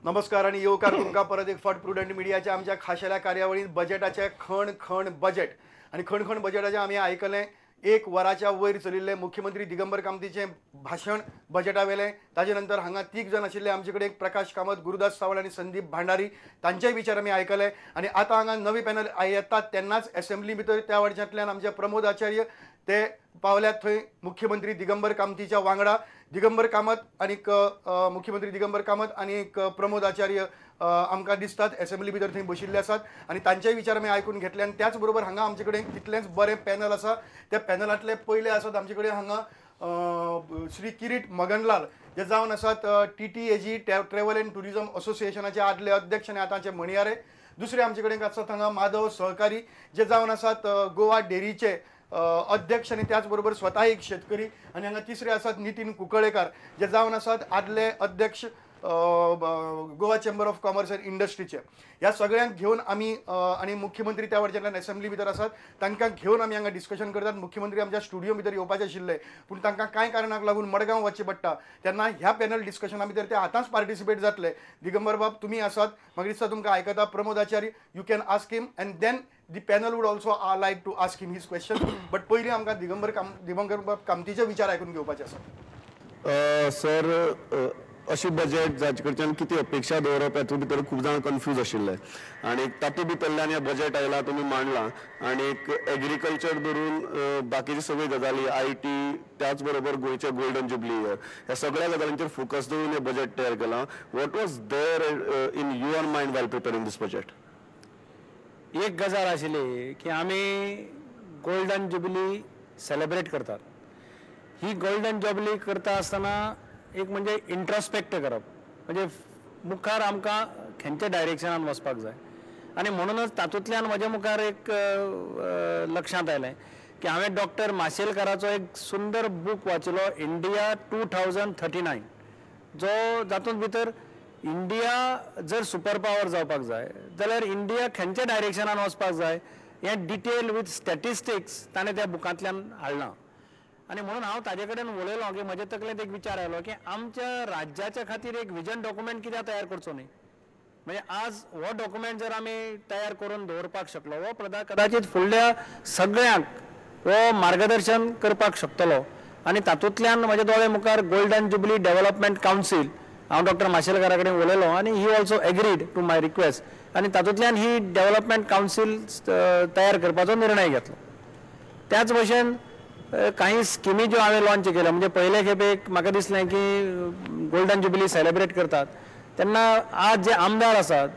नमस्कार आणि येवकार तुमकां परत एक फावट प्रुडंट मिडियाच्या आमच्या खाशेल्या कार्यावळींत बजेटाचे खण खण बजेट आणि खण खण बजेटाचें आमी आयकलें. एक वराच्या वयर चलिल्लें मुख्यमंत्री दिगंबर कामतीचें भाशण बजेटा वेलें. ताजे नंतर हांगा तीग जण आशिल्ले आमचे कडेन एक प्रकाश कामत, गुरुदास सावळ आणि संदीप भांडारी. तांचेय विचार आमी आयकले. आणि आतां हांगा नवी पॅनल येतात तेन्नाच असेंब्ली भितर त्या वटच्यातल्यान आमचे प्रमोद आचार्य ते पावल्यात थंय मुख्यमंत्री दिगंबर कामतीच्या वांगडा. दिगंबर कामत आणि मुख्यमंत्री दिगंबर कामत आणि प्रमोद आचार्य आमकां दिसतात असेंब्ली भितर थंय बशिल्ले आसात आणि तांचेय विचार आमी आयकून घेतले. आणि त्याच बरोबर हांगा आमचे कडेन कितलेंच बरें पॅनल आसा. त्या पॅनलांतले पयले आसात आमचे कडेन हांगा श्री किरीट मगनलाल जे जावन आसात TTAG ट्रॅव्हल अँड टुरिझम असोसिएशनाचे आदले अध्यक्ष आणि आतांचे म्हणयारे. दुसरे आमचे कडेन आसात हांगा माधव सहकारी जे जावन आसात गोवा डेरीचे अध्यक्ष आणि त्याचबरोबर स्वतः एक शेतकरी. आणि हांगा तिसरे आसात नितीन कुंकळेकार जे जावन आसात आदले अध्यक्ष Goa chamber of commerce and इंडस्ट्रीचे. ह्या सगळ्यांक घेवन आमी आणि मुख्यमंत्री त्या वटच्यातल्यान असेंब्ली भितर आसात तांकां घेवन आमी हांगा डिस्कशन करतात. मुख्यमंत्री आमच्या स्टुडिओ भितर येवपाचे आशिल्ले पूण तांकां कांय कारणाक लागून मडगांव वचचें पडटा. तेन्ना ह्या पॅनल डिस्कशना भितर ते आतांच पार्टिसिपेट जातले. दिगंबर बाब तुमी आसात, म्हाका दिसता तुमकां आयकता. Pramod Acharya you can ask him and then the panel would also like to ask him his question. but पहिले आमकां दिगंबर बाब कामतीचे विचार आयकून घेवपाचे आसात. सर अशी बजेट जाचे कडच्यान किती अपेक्षा दवरप हातूंत भितर खूब जाण कन्फ्यूज आशिल्ले आनी तातूंत भितरल्यान हें बजेट आयला तुमी मांडलां आणि एग्रीकल्चर धरून बाकीचे सगळे गजाली IT त्याच बरोबर गोंयचे गोल्डन जुबली इयर ह्या सगळ्या गजालींचेर फोकस दवरून हें बजेट तयार केलां. What was there in your mind while preparing this budget? एक गजाल आशिल्ली की आमी गोल्डन जुबली सेलिब्रेट करतात. ही गोल्डन जुबली करता आसतना एक म्हणजे इंट्रोस्पेक्ट करप म्हणजे मुखार आमकां खंयच्या डायरेक्शनान वचपाक जाय. आनी म्हणूनच तातूंतल्यान म्हज्या मुखार एक लक्षांत आयलें की हांवें डॉक्टर माशेलकाराचो एक सुंदर बूक वाचिल्लो इंडिया 2039 जो जातूंत भितर इंडिया जर सुपर पावर जावपाक जाय जाल्यार इंडिया खंयच्या डायरेक्शनान वचपाक जाय हें डिटेल विथ स्टॅटिस्टिक्स ताणें त्या बुकांतल्यान हाडलां. आनी म्हणून हांव ताजे कडेन उलयलो की म्हजे तकलेंत एक विचार आयलो की आमच्या राज्याच्या खातीर एक विजन डॉक्युमेंट कित्याक तयार करचो न्ही. म्हणजे आज हो डॉक्युमेंट जर आमी तयार करून दवरपाक शकलो हो कदाचित फुडल्या सगळ्यांक हो मार्गदर्शन करपाक शकतलो. आनी तातूंतल्यान म्हजे दोळे मुखार गोल्डन जुबली डेव्हलपमेंट कावन्सील हांव डॉक्टर माशेलकारा कडेन उलयलो आनी he also agreed to my request आनी तातूंतल्यान ही डेव्हलपमेंट कावन्सील तयार करपाचो निर्णय घेतलो. त्याच भशेन काही स्किमी ज्यो हांवें लॉन्च केल्यो म्हणजे पयले खेपेक म्हाका दिसलें की गोल्डन जुबली सेलिब्रेट करतात तेन्ना आज जे आमदार आसात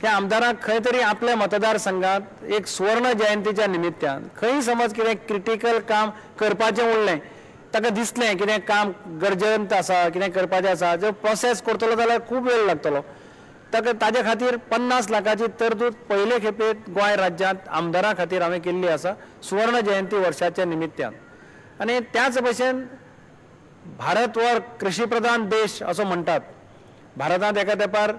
ह्या आमदारांक खंय तरी आपल्या मतदारसंघात एक सुवर्ण जयंतीच्या निमित्यान खंय समज कितें क्रिटिकल काम करपाचें उरलें ताका दिसलें कितें काम गरजेंत आसा कितें करपाचें आसा जो प्रोसेस करतलो जाल्यार खूब वेळ लागतलो ताका ताजे खातीर 50 लाखाची तरतूद पयले खेपे गोंय राज्यांत आमदारां खातीर हांवें केल्ली आसा सुवर्ण जयंती वर्साच्या निमित्यान. आनी त्याच भशेन भारत हो कृषी प्रधान देश असो म्हणटात. भारतांत एका तेंपार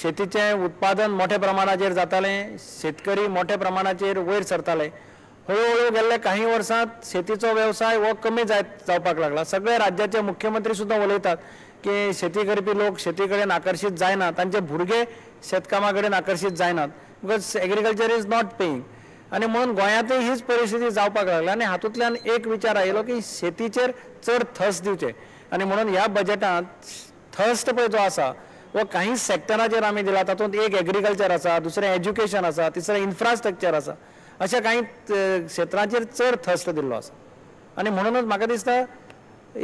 शेतीचें उत्पादन मोठ्या प्रमाणाचेर जातालें, शेतकरी मोठ्या प्रमाणाचेर वयर सरताले. हळूहळू गेल्ले काही वर्सांत शेतीचो व्यवसाय हो कमी जावपाक लागला. सगळे राज्याचे मुख्यमंत्री सुद्दां उलयतात की शेती करपी लोक शेती कडेन आकर्शीत जायनात, तांचे भुरगे शेतकामा कडेन आकर्शीत जायनात because agriculture is not paying. आनी म्हणून गोंयांतूय हीच परिस्थिती जावपाक लागली आनी हातूंतल्यान एक विचार आयलो की शेतीचेर चड थस दिवचे. आनी म्हणून ह्या बजेटांत थस्ट पळय जो आसा वो काही सॅक्टराचेर आमी दिला. तातूंत एक एग्रीकल्चर आसा, दुसरें एज्युकेशन आसा, तिसरें इन्फ्रास्ट्रक्चर आसा. अशा काही क्षेत्रांचेर चड थस्ट दिल्लो आसा. आनी म्हणूनच म्हाका दिसता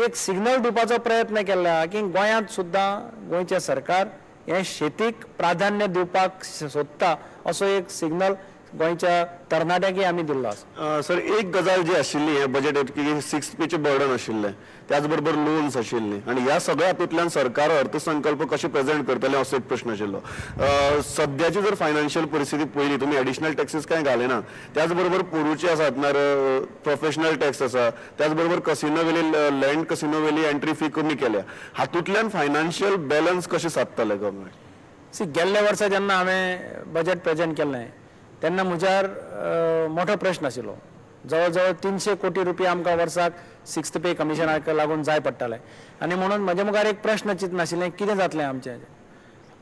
एक सिग्नल दिवपाचो प्रयत्न केला की गोंयांत सुद्दां गोंयचें सरकार हें शेतीक प्राधान्य दिवपाक सोदता असो एक सिग्नल गोंयच्या तरणाट्यांकय आमी दिल्लो आसा. सर एक गजाल जी आशिल्ली हे बजेट की 6th पेचे बर्डन आशिल्लें त्याच बरोबर लोन्स आशिल्ली आणि ह्या सगळ्या हातूंतल्यान सरकार अर्थसंकल्प कशें प्रेझेंट करतले असो एक प्रश्न आशिल्लो. सद्याची जर फायनान्शियल परिस्थिती पळयली तुमी एडिशनल टॅक्सीस कांय घालिना, त्याच बरोबर पोरूचे आसात ना प्रोफेशनल टॅक्स आसा, त्याच बरोबर कसिनो वेली लँड कसिनो वेली एंट्री फी कमी केल्या. हातूंतल्यान फायनान्शियल बॅलन्स कशें सादतले गव्हर्नमेंट? गेल्ल्या वर्सा जेन्ना हांवें बजेट प्रेझेंट केल्लें तेन्ना म्हज्यार मोठो प्रश्न आशिल्लो. जवळ 300 कोटी रुपया आमकां वर्साक 6th पे कमिशनाक लागून जाय पडटाले. आनी म्हणून म्हज्या मुखार एक प्रश्न चिंतन आशिल्लें कितें जातलें आमचें.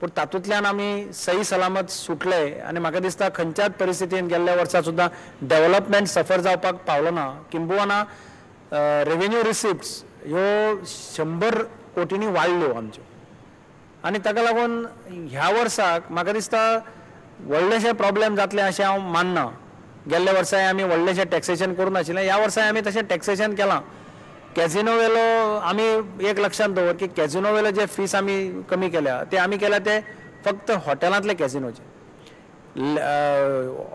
पूण तातूंतल्यान आमी सही सलामत सुटले आनी म्हाका दिसता खंयच्याच परिस्थितीन गेल्ल्या वर्सा सुद्दां डेव्हलपमेंट सफर जावपाक पावलो ना. किंबहुना रेव्हेन्यू रिसिप्ट्स ह्यो 100 कोटींनी वाडल्यो आमच्यो. आनी ताका लागून ह्या वर्साक म्हाका दिसता व्हडलेशे प्रॉब्लेम जातले अशें हांव मानना. गेल्ल्या वर्साय आमी व्हडलेशें टॅक्सेशन करूं नाशिल्लें, ह्या वर्साय आमी तशें टॅक्सेशन केलां. कॅझिनो वेलो आमी एक लक्षात दवर की कॅझिनो वेलो जे फीस आमी कमी केल्या ते आमी केल्या ते फक्त हॉटेलांतले कॅझिनोचे.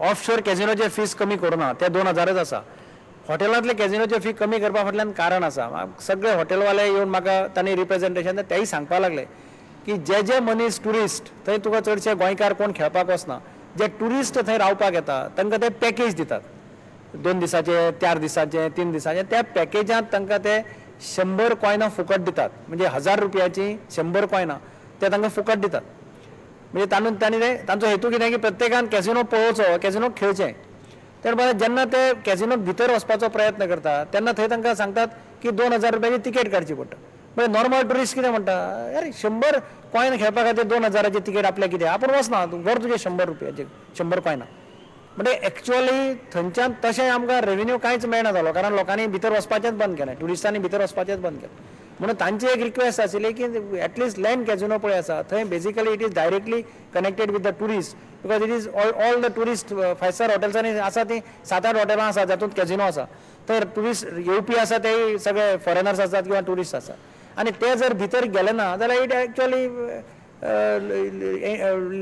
ऑफशोर कॅझिनोचे फीस कमी करूना, ते 2000च आसा. हॉटेलांतले कॅझिनोचे फी कमी करपा फाटल्यान कारण आसा. सगळे हॉटेलवाले येवन म्हाका तांणी रिप्रेझेंटेशन तेय सांगपाक लागले की जे जे मनीस टुरिस्ट थंय तुका चडशे गोंयकार कोण खेळपाक वचना, जे टुरिस्ट थंय रावपाक येता तांकां ते पॅकेज दितात 2 दिसाचे 4 दिसाचे 3 दिसाचे. त्या पॅकेजांत तांकां ते 100 कॉयनां फुकट दितात. म्हणजे 1000 रुपयाची 100 कॉयनां ते तांकां फुकट दितात. म्हणजे तांणी तांचो हेतू कितें की प्रत्येकान कॅझिनो पळोवचो, कॅझिनो खेळचें. तर जेन्ना ते कॅझिनोक भितर वचपाचो प्रयत्न करतात तेन्ना थंय तांकां सांगतात की 2000 रुपयाची तिकेट काडची पडटा. म्हणजे नॉर्मल टुरिस्ट कितें म्हणटा, अरे 100 कॉयन खेळपा खातीर 2000ची तिकेट आपल्याक कितें, आपूण वचना, व्हर तुजे 100 रुपयाचे 100 कॉयनां. म्हणजे एक्चुअली थंयच्यान तशें आमकां रेव्हेन्यू कांयच मेळना जालो, कारण लोकांनी भितर वचपाचेंच बंद केलें, टुरिस्टांनी भितर वचपाचेंच बंद केलें. म्हणून तांची एक रिक्वेस्ट आशिल्ली की एटलिस्ट लँड कॅझिनो पळय आसा थंय basically it is directly connected with the tourist, because it is all the tourist 5 star हॉटेल्सांनी आसा ती 7-8 हॉटेलां आसा जातूंत कॅझिनो आसा. तर टुरिस्ट येवपी आसा ते सगळे फॉरेनर्स आसात किंवा टुरिस्ट आसा. आणि ते जर भितर गेले ना जाल्यार it actually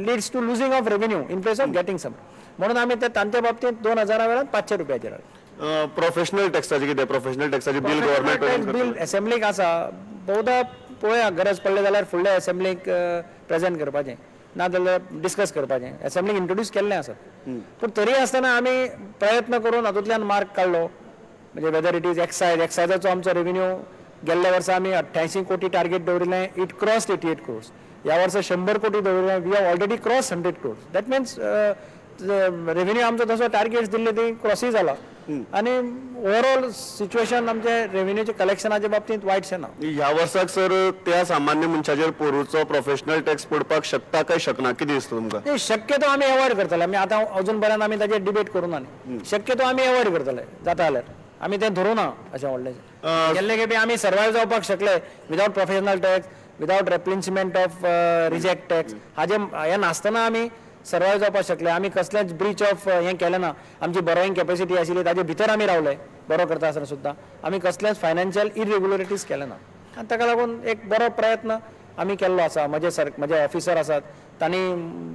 leads to losing of revenue in place of getting some. म्हणून आमी ते तांच्या बाबतींत 2000 वेळान 500 रुपयाचेर हाडले. प्रोफेशनल टॅक्साचे कितें, प्रोफेशनल टॅक्साचे बील गव्हर्नमेंट बील असेंब्लीक आसा. बहुधा पळोवया गरज पडले जाल्यार फुडल्या असेंब्लीक प्रेझेंट करपाचें, ना जाल्यार डिस्कस करपाचें. असेंब्लीक इंट्रोड्यूस केल्लें आसा. पूण तरी आसतना आमी प्रयत्न करून हातूंतल्यान मार्क काडलो. म्हणजे वेदर इट इज एक्सायजाचो आमचो रेव्हेन्यू गेल्ल्या वर्सा आमी 88 कोटी टार्गेट दवरिल्लें, इट क्रॉस्ड 88 crores. ह्या वर्सा 100 कोटी दवरिल्लें, we have already cross 100 crores. That means revenue आमचो तसो टार्गेट्स दिल्ले ती क्रॉसय जाला. आनी ओवरऑल सिच्युएशन आमचे रेव्हेन्यूचे कलेक्शनाच्या बाबतींत वायटशें ना. ह्या वर्साक सर त्या सामान्य मनशाचेर पोरूचो प्रोफेशनल टॅक्स पडपाक शकता काय शकना, कितें दिसता तुमकां? शक्यतो आमी अवॉयड करतले. आमी आतां अजून पर्यंत आमी ताचेर डिबेट करूना न्ही. शक्यतो आमी अवॉयड करतले जाता जाल्यार. आमी तें धरूं ना अशें व्हडलेशें. गेल्ले खेपे आमी सर्वायव जावपाक शकले without professional tax, without replacement of reject tax. हें नासतना आमी सर्वायव जावपाक शकले. आमी कसलेंच ब्रीच ऑफ हें केलें ना. आमची बरोईंग कॅपेसिटी आशिल्ली ताजे भितर आमी रावले बरो करता आसतना सुद्दां. आमी कसलेंच फायनान्शियल इरेग्युलरिटीज केले ना. आनी ताका लागून एक बरो प्रयत्न आमी केल्लो आसा. म्हजे ऑफिसर आसात तांणी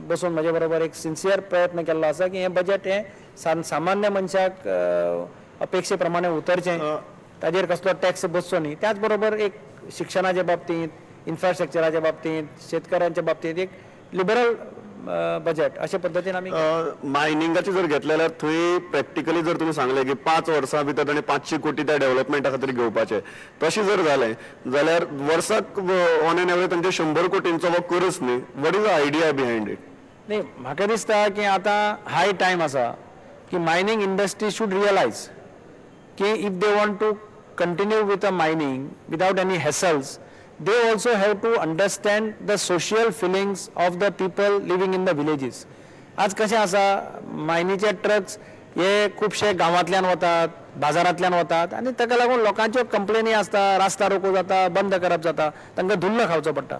बसून म्हजे बरोबर एक सिन्सियर प्रयत्न केल्लो आसा की हें बजेट हें सामान्य मनशाक अपेक्षे प्रमाणे उतरचें, ताजेर कसलो टॅक्स बसचो न्ही. त्याच बरोबर एक शिक्षणाच्या बाबतींत, इन्फ्रास्ट्रक्चराच्या बाबतींत, शेतकऱ्यांच्या बाबतींत एक लिबरल बजेट अशा पद्दतीन आमी मायनिंगाचे जर घेतले जाल्यार थंय प्रॅक्टिकली जर तुमी सांगले की 5 वर्सां भितर ताणें 500 कोटी त्या डेव्हलपमेंटा खातीर घेवपाचे, तशें जर जालें जाल्यार वर्साक ऑन एन एवरेज तांचे 100 कोटींचो हो खर्च न्ही. What is the idea behind it? न्ही, म्हाका दिसता की आतां हाय टायम आसा की मायनिंग इंडस्ट्री शूड रियलायज की if they want to continue with a mining without any hassles, they also have to understand the social feelings of the people living in the villages. आज कशें आसा, मायनीचे trucks हे खुबशे गांवांतल्यान वतात, बाजारांतल्यान वतात आनी ताका लागून लोकांच्यो कंप्लेनी आसता, रास्ता रोको जाता, बंद करप जाता, तांकां धुल्ल खावचो पडटा.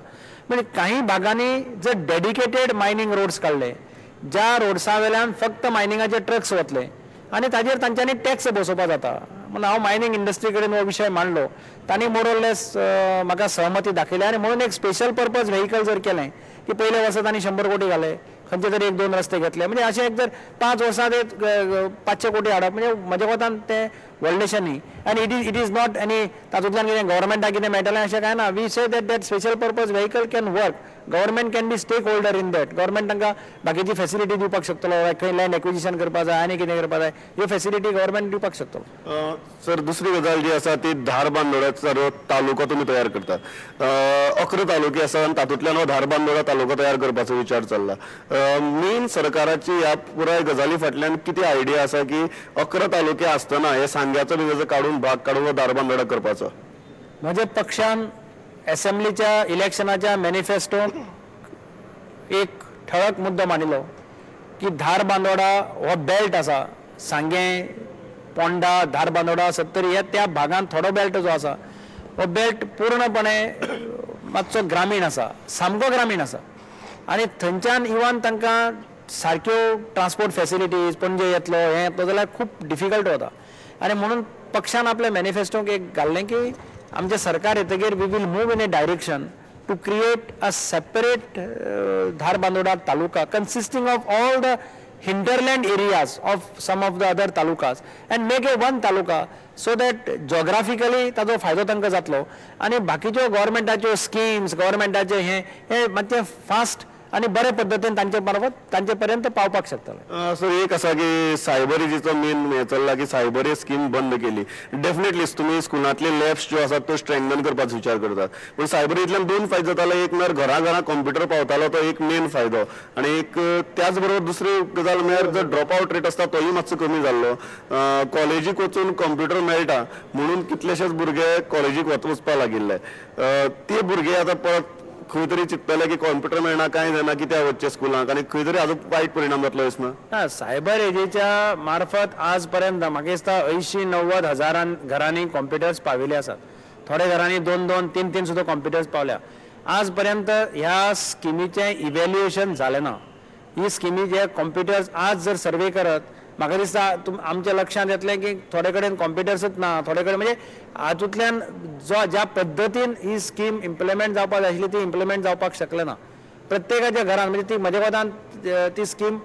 म्हणजे काही भागांनी जर डेडिकेटेड मायनिंग रोड्स काडले, ज्या रोड्सा वेल्यान फक्त मायनिंगाचे ट्रक्स वतले आनी ताजेर तांच्यांनी टॅक्स बसोवपा जाता. म्हणून हांव मायनिंग इंडस्ट्री कडेन हो विशय मांडलो. तांणी मोरलेस म्हाका सहमती दाखयली आनी म्हणून एक स्पेशल पर्पज व्हेकल जर केलें की पयल्या वर्सा तांणी 100 कोटी घाले, खंयचे तरी 1-2 रस्ते घेतले. म्हणजे अशें एक जर 5 वर्सां ते 500 कोटी हाडप म्हणजे म्हज्या कोतान ते व्हडलेशें न्ही. आनी इट इज नॉट एनी तातूंतल्यान कितें गव्हर्मेंटाक कितें मेळटलें अशें कांय ना. We say that special purpose vehicle can work. Government can be stakeholder in that. Government तांकां बाकीची फॅसिलिटी दिवपाक शकतलो, खंय लँड एक्विजिशन करपा जाय आनी कितें करपा जाय ह्यो फॅसिलिटी गव्हर्मेंट दिवपाक शकतलो. सर दुसरी गजाल जी आसा ती धारबांदोड्याचो तालुको तुमी तयार करतात. 11 तालुके आसा आनी तातूंतल्यान हो धारबांदोडा तालुको तयार करपाचो विचार चल्ला. मेन सरकाराची ह्या पुराय गजाली फाटल्यान कितें आयडिया आसा की 11 तालुके आसतना हे सांग्याचो बी काडून भाग काडून हो धारबांदोडा करपाचो? म्हज्या पक्षान असेंब्लीच्या इलेक्शनाच्या मॅनिफेस्टोन एक ठळक मुद्दो मांडिलो की धार बांदोडा हो बेल्ट आसा, सांगें, पोंडा, धार बांदोडा, सत्तरी ह्या त्या भागांत थोडो बेल्ट जो आसा हो बेल्ट पूर्णपणे मातसो ग्रामीण आसा, सामको ग्रामीण आसा आनी थंयच्यान इवन तांकां सारक्यो ट्रान्सपोर्ट फॅसिलिटीज पणजे येतलो हें येतलो जाल्यार खूब डिफिकल्ट वता आनी म्हणून पक्षान आपल्या मॅनिफेस्टोक एक घाल्लें की आमचें सरकार येतकीर we will move in a direction to create a separate Dhar Bandoda taluka consisting of all the hinterland areas of some of the other talukas and make a one taluka so that geographically ताजो फायदो तांकां जातलो आनी बाकीच्यो गव्हर्मेंटाच्यो schemes गव्हर्मेंटाचे हे मातशें fast आनी बरे पद्दतीन तांचे मार्फत तांचे पर्यंत पावपाक शकतले. सर एक असा की सायबरिजीचो मेन हे चल्ला की सायबरी स्कीम बंद केली. डेफिनेटलीच तुम्ही स्कुलांतले लॅब्स ज्यो आसात त्यो स्ट्रेंथन करपाचो विचार करतात, पण सायबरींतल्यान दोन फायदे जाताले. एक म्हळ्यार घरा कंप्युटर पावतालो तो एक मेन फायदो आणि एक त्याच बरोबर दुसरी गजाल म्हळ्यार जो ड्रॉप आउट रेट आसता तोही मातसो कमी जाल्लो. कॉलेजीक वचून कंप्युटर मेळटा म्हणून कितलेशेच भुरगे कॉलेजीक वचपाक लागिल्ले. ते भुरगे आतां परत खंय तरी चिंततले की कंप्युटर मेळना कांय जायना कित्याक वचचे स्कुलांक आनी खंय तरी हाजो वायट परिणाम जातलो दिसना. सायबर एजीच्या मार्फत आज पर्यंत म्हाका दिसता 80-90 हजारां घरांनी कॉम्प्युटर्स पाविल्ले आसात. थोड्या घरांनी 2-2, 3-3 सुद्धा कॉम्प्युटर्स पावल्या. आज पर्यंत ह्या स्किमीचें इव्हॅल्युएशन जालें ना. ही स्किमी जे कॉम्प्युटर्स आज जर सर्वे करत म्हाका दिसता आमच्या लक्षांत येतलें की थोडे कडेन कॉम्प्युटर्सच ना, थोडे कडेन म्हणजे हातूंतल्यान ज्या पद्दतीन ही स्कीम इम्प्लिमेंट जावपाक जाय आशिल्ली ती इम्प्लिमेंट जावपाक शकले ना. प्रत्येकाच्या घरान म्हणजे ती म्हज्या कोतान ती स्कीम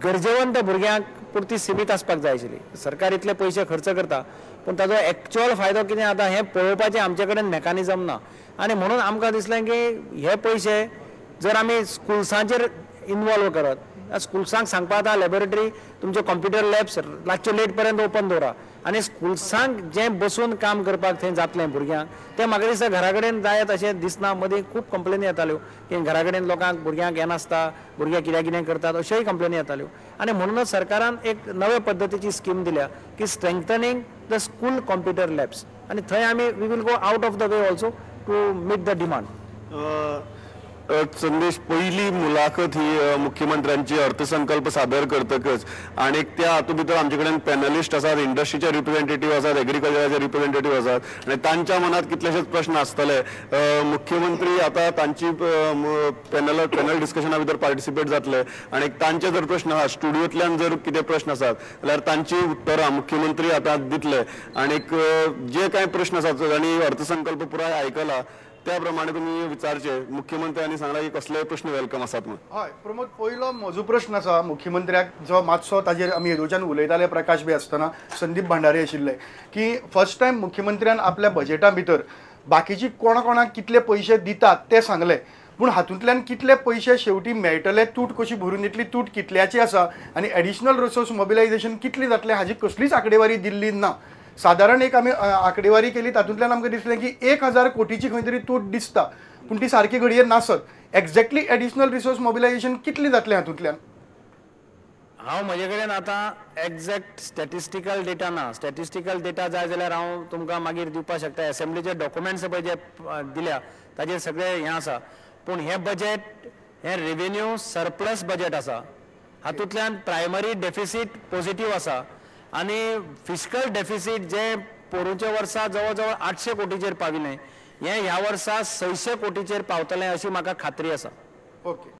गरजेवंत भुरग्यांक पुरती सीमीत आसपाक जाय आशिल्ली. सरकार इतले पयशे खर्च करता पूण ताजो एक्चुअल फायदो कितें जाता हें पळोवपाचें आमचे कडेन मेकानिजम ना आनी म्हणून आमकां दिसलें की हे पयशे जर आमी स्कुल्सांचेर इनवॉल्व करत, स्कुल्सांक सांगपा जाता लॅबोरेटरी तुमचे कॉम्प्युटर लॅब्स रातचे लेट पर्यंत ओपन दवरा आनी स्कुल्सांक जें बसून काम करपाक थंय जातलें भुरग्यांक तें म्हाका दिसता घरा कडेन जायत अशें दिसना. मदीं खूब कंप्लेनी येताल्यो की घरा कडेन लोकांक भुरग्यांक येनासता, भुरगे कित्याक कितें करतात अश्योय कंप्लेनी येताल्यो आनी म्हणूनच सरकारान एक नवे पद्दतीची स्कीम दिल्या की strengthening the school computer labs आनी थंय आमी we will go out of the way also to meet the demand. संदेश पहिली मुलाखत ही मुख्यमंत्र्यांची अर्थसंकल्प सादर करतकच आणि त्या हातूंत भितर आमचे कडेन पॅनलिस्ट आसात, इंडस्ट्रीचे रिप्रेझेंटेटिव्ह आसात, एग्रीकल्चराचे रिप्रेझेंटेटिव्ह आसात आणि तांच्या मनात कितलेशेच प्रश्न आसतले. मुख्यमंत्री आता तांची पॅनल डिस्कशना भितर पार्टिसिपेट जातले आणि तांचे जर प्रश्न आहा स्टुडिओंतल्यान जर कितें प्रश्न आसात जाल्यार तांची उत्तरां मुख्यमंत्री आता दितले आणि जे कांय प्रश्न आसात आणि अर्थसंकल्प पुराय आयकला त्या प्रमाणे तुम्ही विचारचे. मुख्यमंत्र्यांनी सांगला की कसले प्रश्न वेलकम आसात म्हणून. हय प्रमोद, पयलो म्हजो प्रश्न आसा मुख्यमंत्र्याक जो मातसो ताजेर आमी येदोच्यान उलयताले प्रकाश बी आसतना संदीप भांडारे आशिल्ले की फर्स्ट टायम मुख्यमंत्र्यान आपल्या बजेटा भितर बाकीची कोणाक कितले पयशे दितात ते सांगले, पूण हातूंतल्यान कितले पयशे शेवटी मेळटले, तूट कशी भरून येतली, तूट कितल्याची आसा आनी एडिशनल रिसोर्स मोबिलायझेशन कितली जातलें हाजी कसलीच आंकडेवारी दिल्ली ना. साधारण एक आमी आंकडेवारी केली तातूंतल्यान आमकां दिसलें की 1000 कोटीची खंय तरी तूट दिसता, पूण ती सारकी घडये नासत. एक्झॅक्टली एडिशनल रिसोर्स मोबिलायझेशन कितली जातलें हातूंतल्यान? हांव म्हजे कडेन आतां एक्झॅक्ट स्टॅटिस्टिकल डेटा ना. स्टॅटिस्टिकल डेटा जाय जाल्यार हांव तुमकां मागीर दिवपाक शकता. असेंब्लीचे डॉक्युमेंट्स पळय जे दिल्या ताजेर सगळें हें आसा. पूण हें बजेट हें रेव्हेन्यू सरप्लस बजेट आसा. हातूंतल्यान प्रायमरी डेफिसीट पॉझिटिव्ह आसा आनी फिस्कल डेफिसीट जे पोरूच्या वर्सा जवळ जवळ 800 कोटीचेर पाविल्लें हें ह्या वर्सा 600 कोटीचेर पावतलें अशी म्हाका खात्री आसा. ओके.